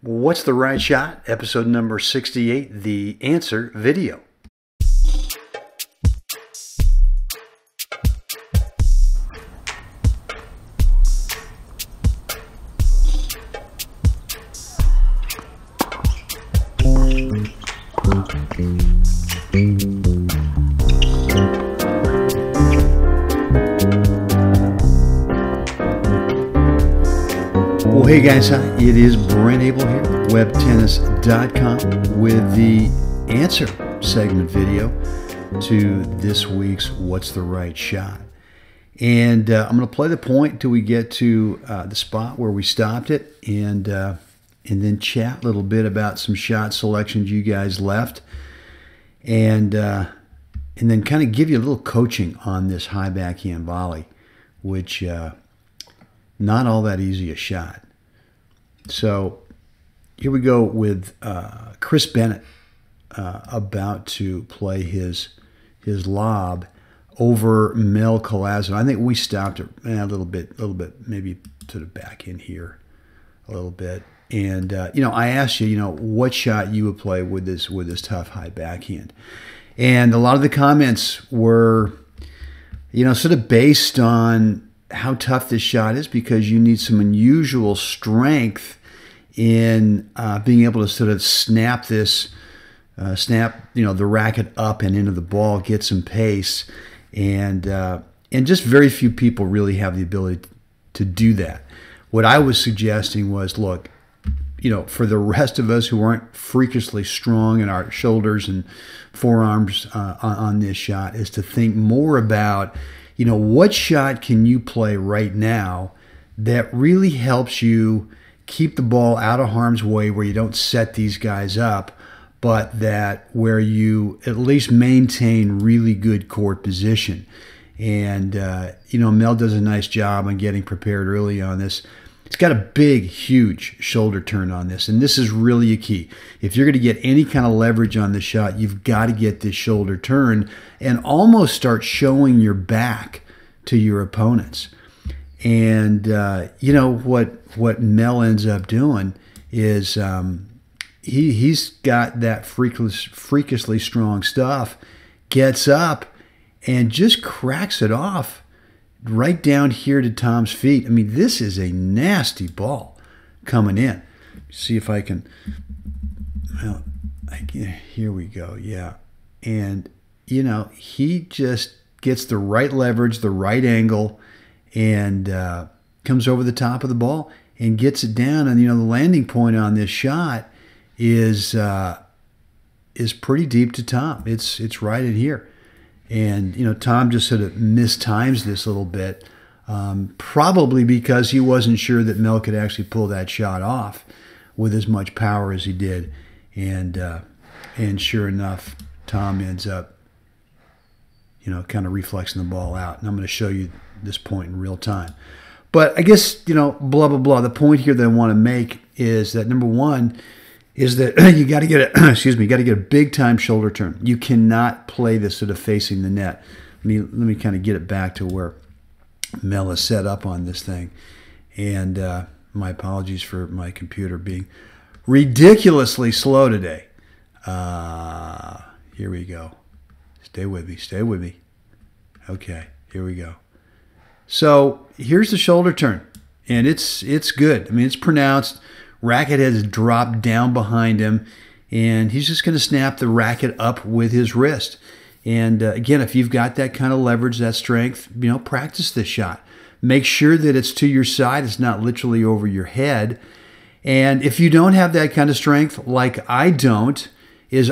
What's the Right Shot? Episode number 68, the answer video. Well, hey guys, hi. It is Brent Abel here, WebTennis.com, with the answer segment video to this week's What's the Right Shot? And I'm going to play the point until we get to the spot where we stopped it, and then chat a little bit about some shot selections you guys left, and then kind of give you a little coaching on this high backhand volley, which not all that easy a shot. So here we go with Chris Bennett about to play his lob over Mel Collazo. I think we stopped it a little bit, maybe to the back in here a little bit. And I asked you, what shot you would play with this tough high backhand, and a lot of the comments were, sort of based on how tough this shot is, because you need some unusual strength in being able to sort of snap the racket up and into the ball, get some pace, and just very few people really have the ability to do that. What I was suggesting was, look, for the rest of us who aren't freakishly strong in our shoulders and forearms on this shot, is to think more about, what shot can you play right now that really helps you keep the ball out of harm's way, where you don't set these guys up, but that where you at least maintain really good court position. And, Mel does a nice job on getting prepared early on this. It's got a big, huge shoulder turn on this, and this is really a key. If you're going to get any kind of leverage on the shot, you've got to get this shoulder turn and almost start showing your back to your opponents. And what Mel ends up doing is he's got that freakishly strong stuff, gets up and just cracks it off right down here to Tom's feet. I mean, this is a nasty ball coming in. See if I can. Well, here we go. Yeah. And, he just gets the right leverage, the right angle, and comes over the top of the ball and gets it down. And, the landing point on this shot is pretty deep to Tom. It's right in here. And, Tom just sort of mistimes this a little bit, probably because he wasn't sure that Mel could actually pull that shot off with as much power as he did. And sure enough, Tom ends up, kind of reflexing the ball out. And I'm going to show you this point in real time. But I guess, blah, blah, blah. The point here that I want to make is that, number one, is that you got to get a big time shoulder turn. You cannot play this sort of facing the net. Let me kind of get it back to where Mel is set up on this thing. And my apologies for my computer being ridiculously slow today. Here we go. Stay with me. Okay, here we go. So here's the shoulder turn, and it's good. I mean, it's pronounced. Racket has dropped down behind him, and he's just going to snap the racket up with his wrist. And again, if you've got that kind of leverage, that strength, practice this shot. Make sure that it's to your side. It's not literally over your head. And if you don't have that kind of strength, like I don't,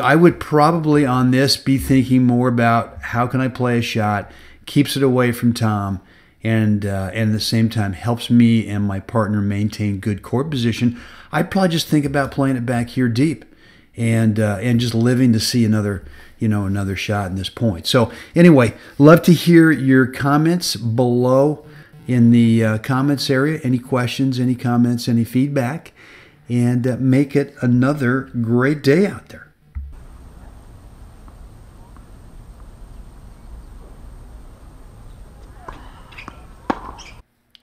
I would probably on this be thinking more about how can I play a shot, keeps it away from Tom, and at the same time helps me and my partner maintain good court position. I'd probably just think about playing it back here deep, and just living to see another shot in this point. So anyway, love to hear your comments below in the comments area. Any questions, any comments, any feedback, and make it another great day out there.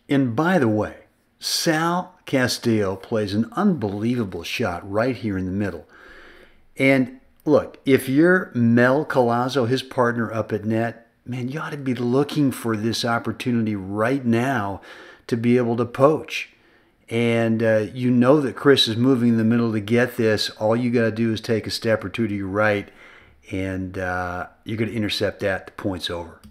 And by the way, Sal Castillo plays an unbelievable shot right here in the middle. And look, if you're Mel Collazo, his partner up at net, man, you ought to be looking for this opportunity right now to be able to poach. And you know that Chris is moving in the middle to get this. All you got to do is take a step or two to your right, and you're going to intercept that. The point's over.